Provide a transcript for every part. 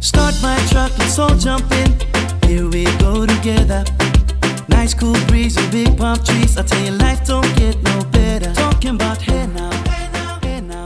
Start my truck, let's all jump in. Here we go together. Nice cool breeze and big palm trees. I tell you, life don't get no better. Talking about hey now, hey now, hey now,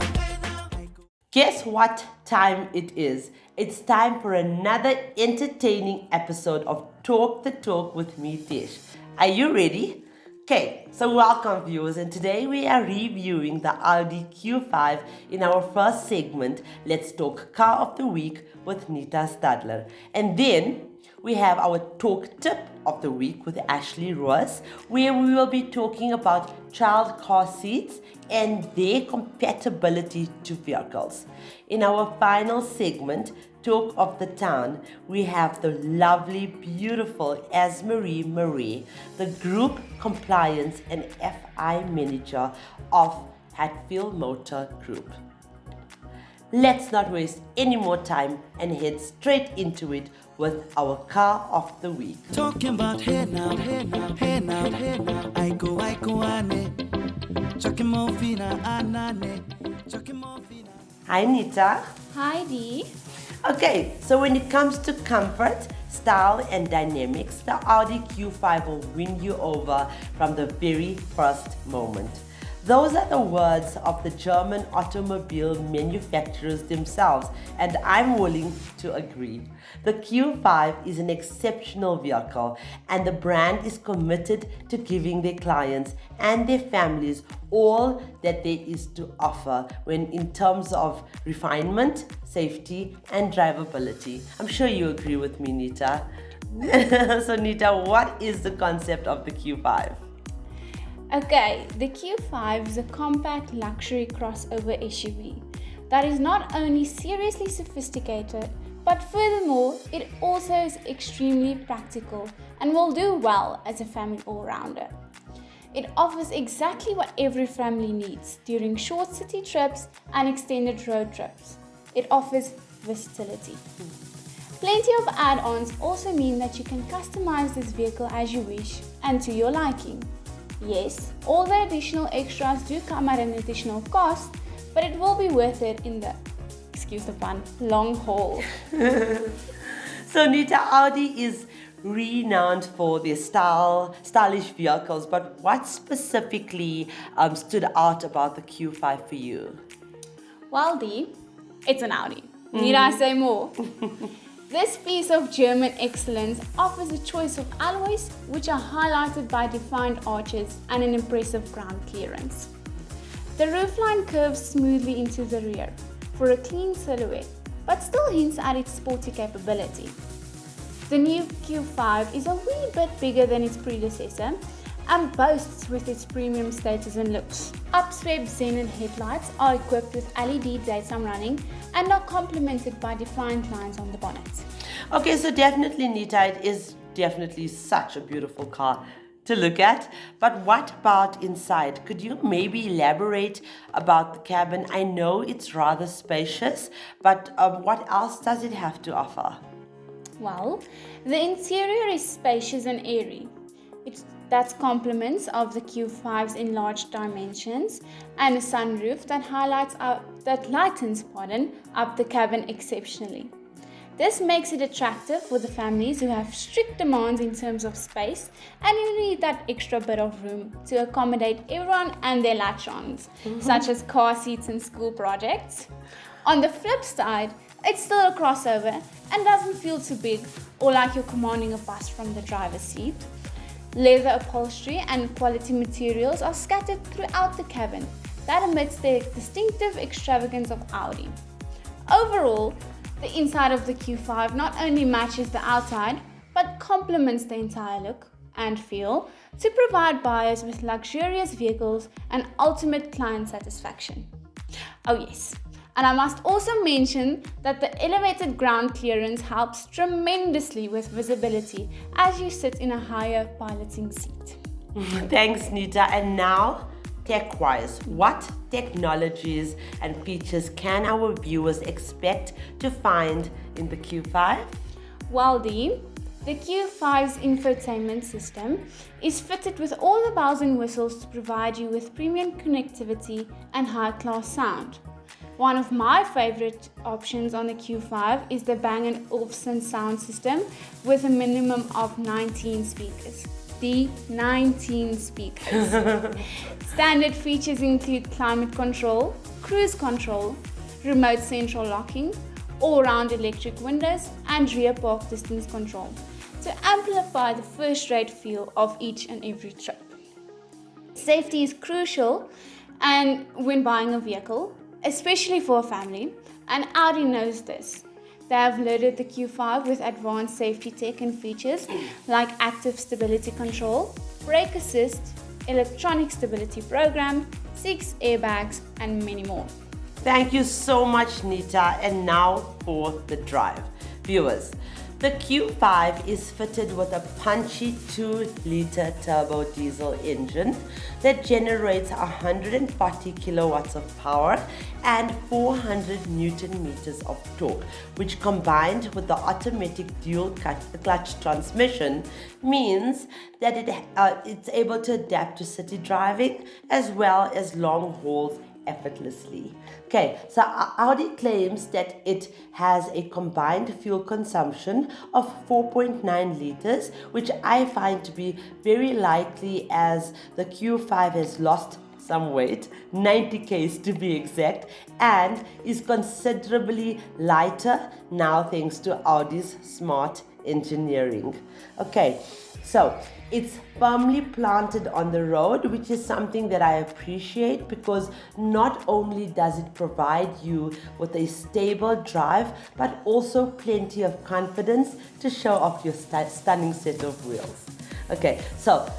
hey now. Guess what time it is? It's time for another entertaining episode of Talk the Talk with me, Desh. Are you ready? Okay, so welcome viewers, and today we are reviewing the Audi Q5 in our first segment, Let's Talk Car of the Week with Nita Stadler. And then we have our talk tip of the week with Ashley Roos, where we will be talking about child car seats and their compatibility to vehicles. In our final segment, Talk of the Town, we have the lovely, beautiful Esmari Marais, the Group Compliance and FI Manager of Hatfield Motor Group. Let's not waste any more time and head straight into it with our car of the week. Talking about hey now, hey now, hey now, hey now. I go, ane. Chakimofina, anane. Chakimofina. Hi Nita. Hi Dee. Okay, so when it comes to comfort, style and dynamics, the Audi Q5 will win you over from the very first moment. Those are the words of the German automobile manufacturers themselves, and I'm willing to agree. The Q5 is an exceptional vehicle, and the brand is committed to giving their clients and their families all that there is to offer when in terms of refinement, safety, and drivability. I'm sure you agree with me, Nita. So Nita, what is the concept of the Q5? Okay, the Q5 is a compact luxury crossover SUV that is not only seriously sophisticated, but furthermore, it also is extremely practical and will do well as a family all-rounder. It offers exactly what every family needs during short city trips and extended road trips. It offers versatility. Plenty of add-ons also mean that you can customize this vehicle as you wish and to your liking. Yes, all the additional extras do come at an additional cost, but it will be worth it in the, excuse the pun, long haul. So Nita, Audi is renowned for their stylish vehicles, but what specifically stood out about the Q5 for you? Well, Dee, it's an Audi. Need I say more? This piece of German excellence offers a choice of alloys which are highlighted by defined arches and an impressive ground clearance. The roofline curves smoothly into the rear for a clean silhouette, but still hints at its sporty capability. The new Q5 is a wee bit bigger than its predecessor and boasts with its premium status and looks. Upswept xenon headlights are equipped with LED daytime running and are complemented by defined lines on the bonnet. Okay, so definitely Nita, it is definitely such a beautiful car to look at. But what about inside? Could you maybe elaborate about the cabin? I know it's rather spacious, but what else does it have to offer? Well, the interior is spacious and airy. That's compliments of the Q5's enlarged dimensions and a sunroof that lightens up the cabin exceptionally. This makes it attractive for the families who have strict demands in terms of space and you need that extra bit of room to accommodate everyone and their latch-ons, such as car seats and school projects. On the flip side, it's still a crossover and doesn't feel too big or like you're commanding a bus from the driver's seat. Leather upholstery and quality materials are scattered throughout the cabin that emits the distinctive extravagance of Audi. Overall, the inside of the Q5 not only matches the outside, but complements the entire look and feel to provide buyers with luxurious vehicles and ultimate client satisfaction. Oh yes, and I must also mention that the elevated ground clearance helps tremendously with visibility as you sit in a higher piloting seat. Thanks, Nita. And now, tech-wise, what technologies and features can our viewers expect to find in the Q5? Well, the Q5's infotainment system is fitted with all the bells and whistles to provide you with premium connectivity and high-class sound. One of my favorite options on the Q5 is the Bang & Olufsen sound system with a minimum of 19 speakers. The 19 speakers. Standard features include climate control, cruise control, remote central locking, all-round electric windows, and rear park distance control to amplify the first-rate feel of each and every trip. Safety is crucial and when buying a vehicle, especially for a family, and Audi knows this. They have loaded the Q5 with advanced safety tech and features like active stability control, brake assist, electronic stability program, 6 airbags, and many more. Thank you so much, Nita. And now for the drive. Viewers, the Q5 is fitted with a punchy 2-liter turbo diesel engine that generates 140 kilowatts of power and 400 Newton meters of torque, which combined with the automatic dual clutch transmission means that it's able to adapt to city driving as well as long hauls effortlessly. Okay, so Audi claims that it has a combined fuel consumption of 4.9 liters, which I find to be very likely as the Q5 has lost some weight, 90 kgs to be exact, and is considerably lighter now thanks to Audi's smart engineering. Okay, so it's firmly planted on the road, which is something that I appreciate because not only does it provide you with a stable drive, but also plenty of confidence to show off your stunning set of wheels. Okay, so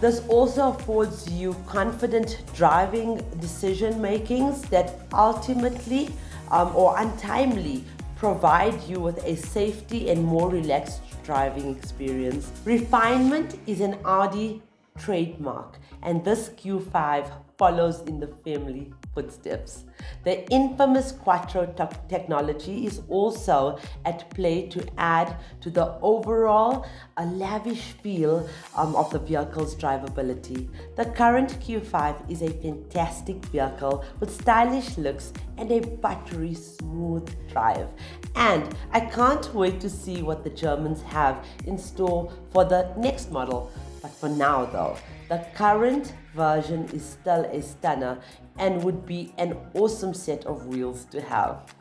this also affords you confident driving decision makings that ultimately or untimely provide you with a safety and more relaxed driving experience. Refinement is an Audi trademark, and this Q5 follows in the family footsteps. The infamous Quattro technology is also at play to add to the overall lavish feel of the vehicle's drivability. The current Q5 is a fantastic vehicle with stylish looks and a buttery smooth drive. And I can't wait to see what the Germans have in store for the next model. But for now though, the current version is still a stunner and would be an awesome set of wheels to have.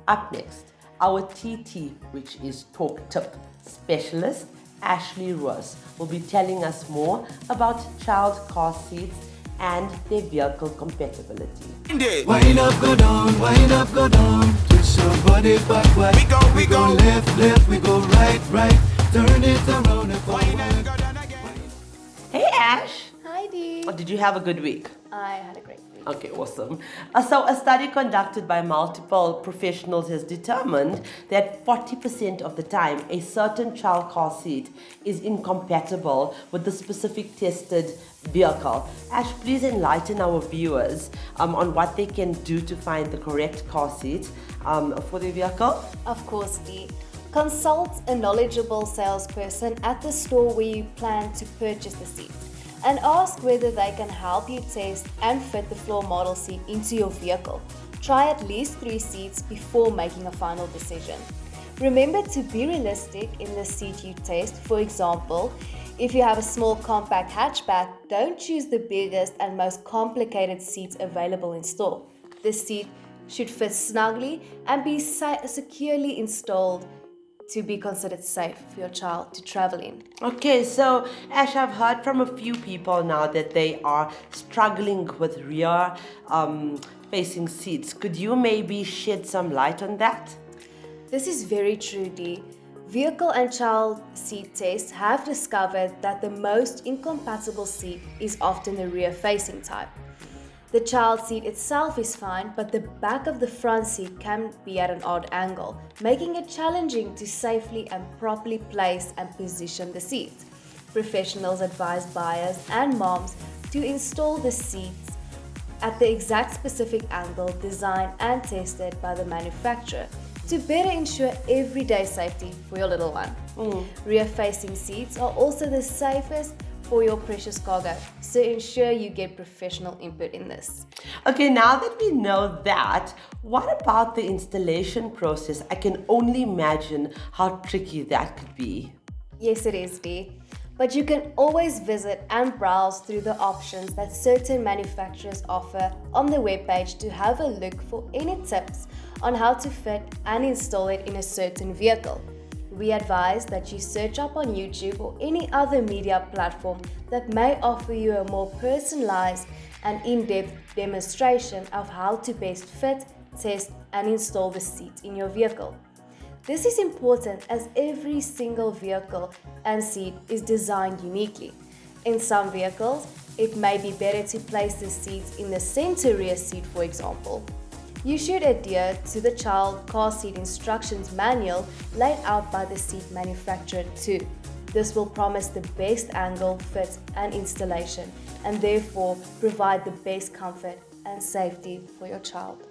Up next, our TT, which is Talk Tip specialist, Ashley Roos, will be telling us more about child car seats and their vehicle compatibility. Wind up, go down, wind up, go down. Twist your body backward. We go left, left, we go right, right. Turn it around and forward. Hey Ash! Hi Dee! Did you have a good week? I had a great week. Okay, awesome. So a study conducted by multiple professionals has determined that 40% of the time a certain child car seat is incompatible with the specific tested vehicle. Ash, please enlighten our viewers on what they can do to find the correct car seat for their vehicle. Of course, Dee. Consult a knowledgeable salesperson at the store where you plan to purchase the seat and ask whether they can help you test and fit the floor model seat into your vehicle. Try at least 3 seats before making a final decision. Remember to be realistic in the seat you test. For example, if you have a small compact hatchback, don't choose the biggest and most complicated seats available in store. The seat should fit snugly and be securely installed to be considered safe for your child to travel in. Okay, so Ash, I've heard from a few people now that they are struggling with rear facing seats. Could you maybe shed some light on that? This is very true, Dee. Vehicle and child seat tests have discovered that the most incompatible seat is often the rear facing type. The child seat itself is fine, but the back of the front seat can be at an odd angle, making it challenging to safely and properly place and position the seat. Professionals advise buyers and moms to install the seats at the exact specific angle designed and tested by the manufacturer to better ensure everyday safety for your little one. Rear-facing seats are also the safest for your precious cargo, so ensure you get professional input in this. Okay, now that we know that, what about the installation process? I can only imagine how tricky that could be. Yes, it is, Dee. But you can always visit and browse through the options that certain manufacturers offer on the webpage to have a look for any tips on how to fit and install it in a certain vehicle. We advise that you search up on YouTube or any other media platform that may offer you a more personalized and in-depth demonstration of how to best fit, test, and install the seat in your vehicle. This is important as every single vehicle and seat is designed uniquely. In some vehicles, it may be better to place the seats in the center rear seat, for example. You should adhere to the child car seat instructions manual laid out by the seat manufacturer too. This will promise the best angle, fit, and installation, and therefore provide the best comfort and safety for your child.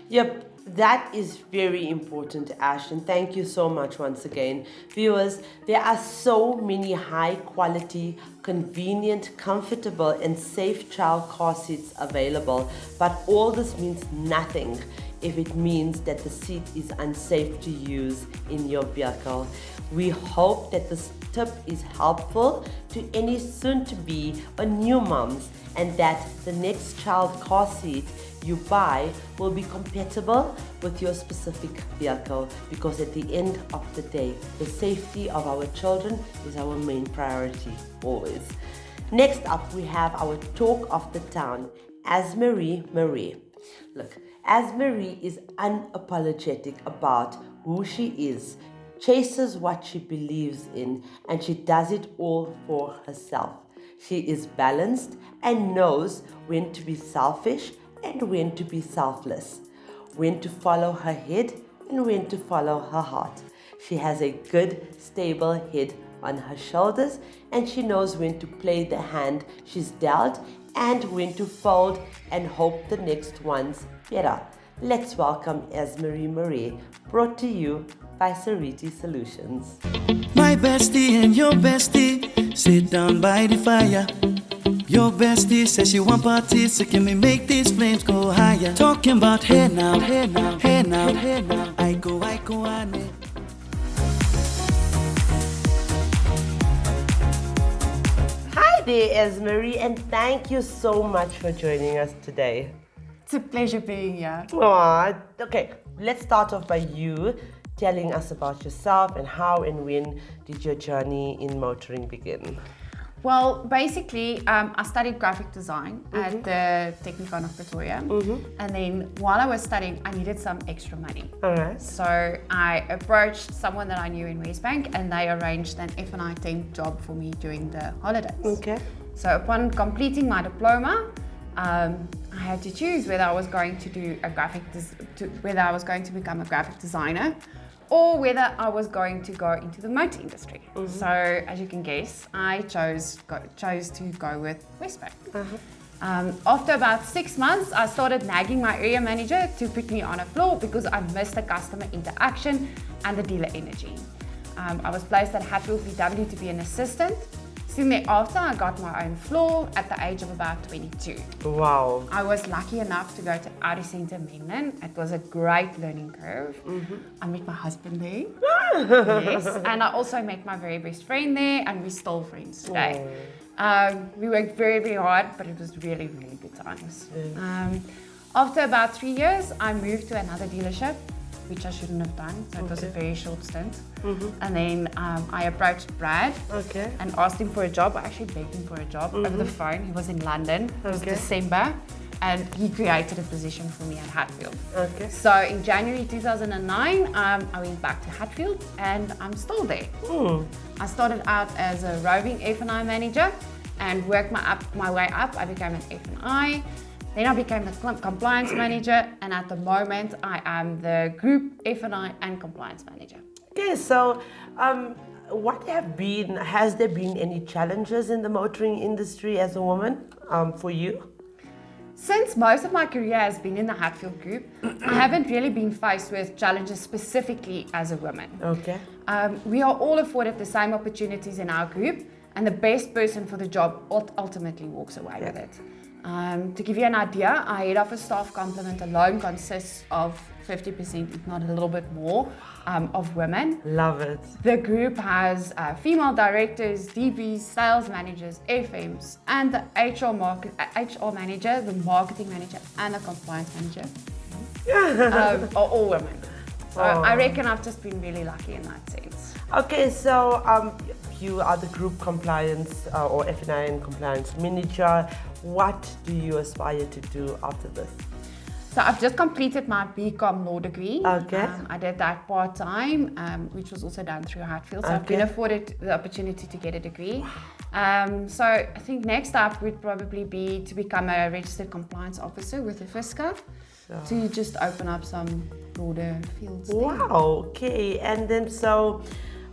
Yep, that is very important, Ash, and thank you so much once again. Viewers, there are so many high quality, convenient, comfortable, and safe child car seats available, but all this means nothing if it means that the seat is unsafe to use in your vehicle. We hope that this tip is helpful to any soon-to-be or new moms, and that the next child car seat you buy will be compatible with your specific vehicle, because at the end of the day, the safety of our children is our main priority, always. Next up, we have our talk of the town, Esmari Marais. Look, Esmari is unapologetic about who she is, chases what she believes in, and she does it all for herself. She is balanced and knows when to be selfish and when to be selfless, when to follow her head and when to follow her heart. She has a good, stable head on her shoulders, and she knows when to play the hand she's dealt and when to fold and hope the next one's better. Let's welcome Esmari Marais, brought to you by Sariti Solutions. My bestie and your bestie sit down by the fire. Your bestie says she want parties, so can we make these flames go higher? Talking about hey now, hey now, hey now, hey now. I go, I need. Hi there, Esmari, and thank you so much for joining us today. It's a pleasure being here. Aww, okay, let's start off by you telling us about yourself and how and when did your journey in motoring begin? Well, basically, I studied graphic design at the Technikon of Pretoria. And then while I was studying, I needed some extra money. All right. So I approached someone that I knew in Westbank, and they arranged an F&I temp job for me during the holidays. Okay. So upon completing my diploma, I had to choose whether I was going to do whether I was going to become a graphic designer, or whether I was going to go into the motor industry. So, as you can guess, I chose to go with Westbank. After about 6 months, I started nagging my area manager to put me on a floor because I missed the customer interaction and the dealer energy. I was placed at Hatfield VW to be an assistant. Soon thereafter, I got my own floor at the age of about 22. Wow. I was lucky enough to go to Audi Centre Menlyn. It was a great learning curve. I met my husband there. Yes. And I also met my very best friend there, and we're still friends today. We worked very, very hard, but it was really, really good times. After about 3 years, I moved to another dealership, which I shouldn't have done. So it was a very short stint. And then I approached Brad and asked him for a job. I actually begged him for a job over the phone. He was in London. It was December. And he created a position for me at Hatfield. So in January 2009, I went back to Hatfield, and I'm still there. I started out as a roving F&I manager and worked my way up. I became an F&I. Then I became the compliance manager, and at the moment I am the group F&I and compliance manager. Okay, so has there been any challenges in the motoring industry as a woman for you? Since most of my career has been in the Hatfield group, I haven't really been faced with challenges specifically as a woman. Okay. We are all afforded the same opportunities in our group, and the best person for the job ultimately walks away with it. To give you an idea, our head office staff complement alone consists of 50%, if not a little bit more, of women. Love it. The group has female directors, DPs, sales managers, FMs, and the HR manager, the marketing manager, and the compliance manager are all women. So I reckon I've just been really lucky in that sense. Okay, so you are the group compliance or F&I and compliance manager. What do you aspire to do after this? So I've just completed my BCom law degree. Okay. I did that part-time, which was also done through Hatfield. So I've been afforded the opportunity to get a degree. So I think next up would probably be to become a registered compliance officer with the FISCA to just open up some broader fields. Wow, okay. And then so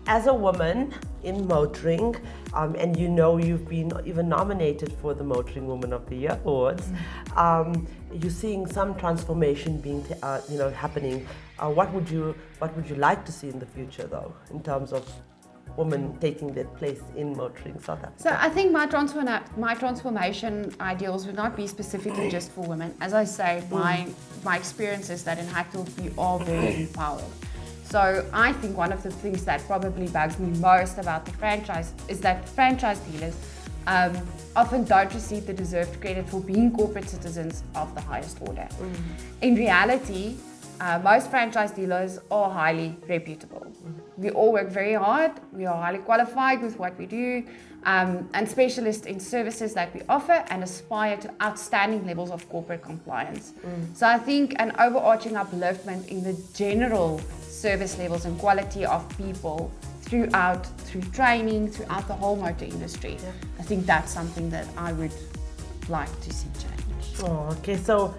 as a woman in motoring, and you know you've been even nominated for the Motoring Woman of the Year awards, you're seeing some transformation being happening. What would you like to see in the future though, in terms of women taking their place in motoring South Africa? So I think my transformation ideals would not be specifically just for women. As I say, my experience is that in Hatfield we are very empowered. So I think one of the things that probably bugs me most about the franchise is that franchise dealers often don't receive the deserved credit for being corporate citizens of the highest order. In reality, most franchise dealers are highly reputable. We all work very hard, we are highly qualified with what we do, and specialists in services that we offer and aspire to outstanding levels of corporate compliance. So I think an overarching upliftment in the general service levels and quality of people through training, throughout the whole motor industry. I think that's something that I would like to see change. Oh, okay, so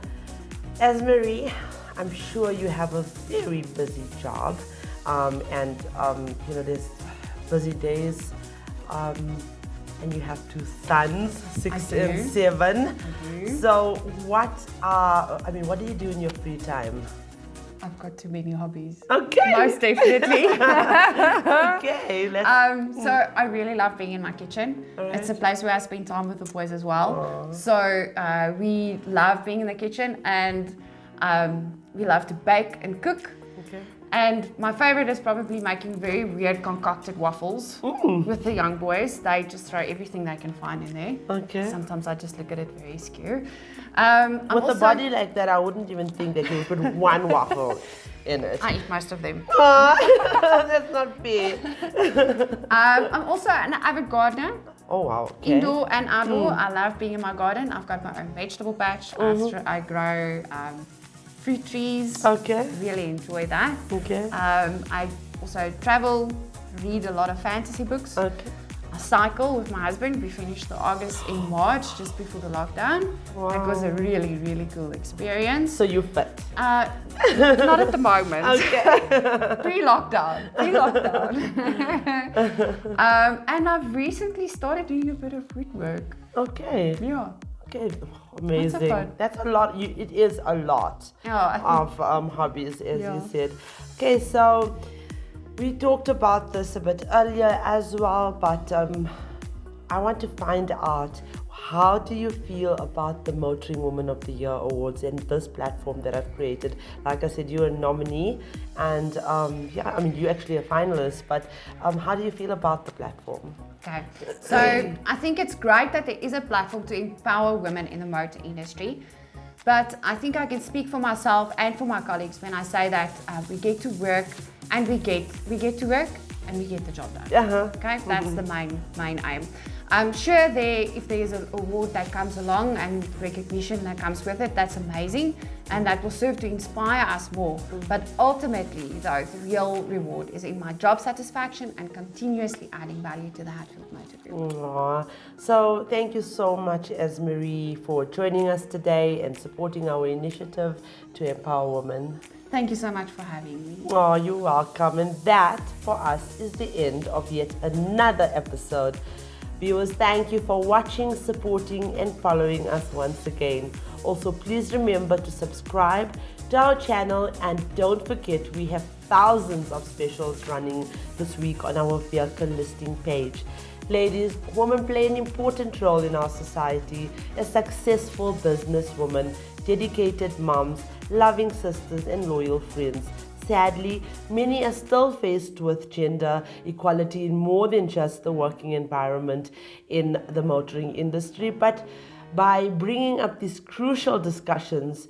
Esmari, I'm sure you have a very busy job, and there's busy days, and you have two sons, 6 and 7. So what do you do in your free time? I've got too many hobbies. Okay. Most definitely. Okay. So I really love being in my kitchen. Right. It's a place where I spend time with the boys as well. So we love being in the kitchen, and we love to bake and cook. Okay. And my favorite is probably making very weird concocted waffles with the young boys. They just throw everything they can find in there. Okay. Sometimes I just look at it very scared. With a body like that, I wouldn't even think that you would put one waffle in it. I eat most of them. That's not fair. I'm also an avid gardener. Oh wow. Okay. Indoor and outdoor. I love being in my garden. I've got my own vegetable patch. I grow fruit trees. Okay. Really enjoy that. Okay. I also travel, read a lot of fantasy books. Okay. I cycle with my husband. We finished the August in March, just before the lockdown. Wow. It was a really, really cool experience. So you fit? Not at the moment. Okay. Pre-lockdown. And I've recently started doing a bit of woodwork. Okay. Yeah. Okay, amazing. That's a lot. It is a lot of hobbies, as you said. Okay, so we talked about this a bit earlier as well, but I want to find out, how do you feel about the Motoring Woman of the Year awards and this platform that I've created? Like I said, you're a nominee, and you're actually a finalist, but how do you feel about the platform? Okay, so I think it's great that there is a platform to empower women in the motor industry, but I think I can speak for myself and for my colleagues when I say that we get to work and we get to work and we get the job done. Okay, that's the main aim. I'm sure if there is an award that comes along and recognition that comes with it, that's amazing, and that will serve to inspire us more. But ultimately, though, the real reward is in my job satisfaction and continuously adding value to the Hatfield Motor Group. Aww. So thank you so much, Esmari, for joining us today and supporting our initiative to empower women. Thank you so much for having me. Oh, you're welcome. And that, for us, is the end of yet another episode. Viewers, thank you for watching, supporting, and following us once again. Also, please remember to subscribe to our channel, and don't forget we have thousands of specials running this week on our vehicle listing page. Ladies, women play an important role in our society as successful businesswomen, dedicated moms, loving sisters, and loyal friends. Sadly, many are still faced with gender equality in more than just the working environment in the motoring industry, but by bringing up these crucial discussions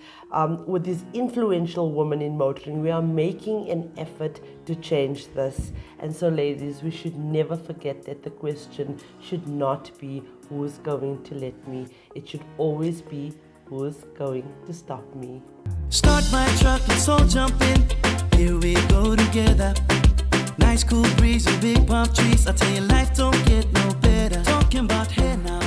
with these influential women in motoring, we are making an effort to change this. And so, ladies, we should never forget that the question should not be who's going to let me. It should always be who's going to stop me. Start my truck, let's all jump in. Here we go together. Nice cool breeze and big palm trees. I tell you, life don't get no better. Talking about hey now.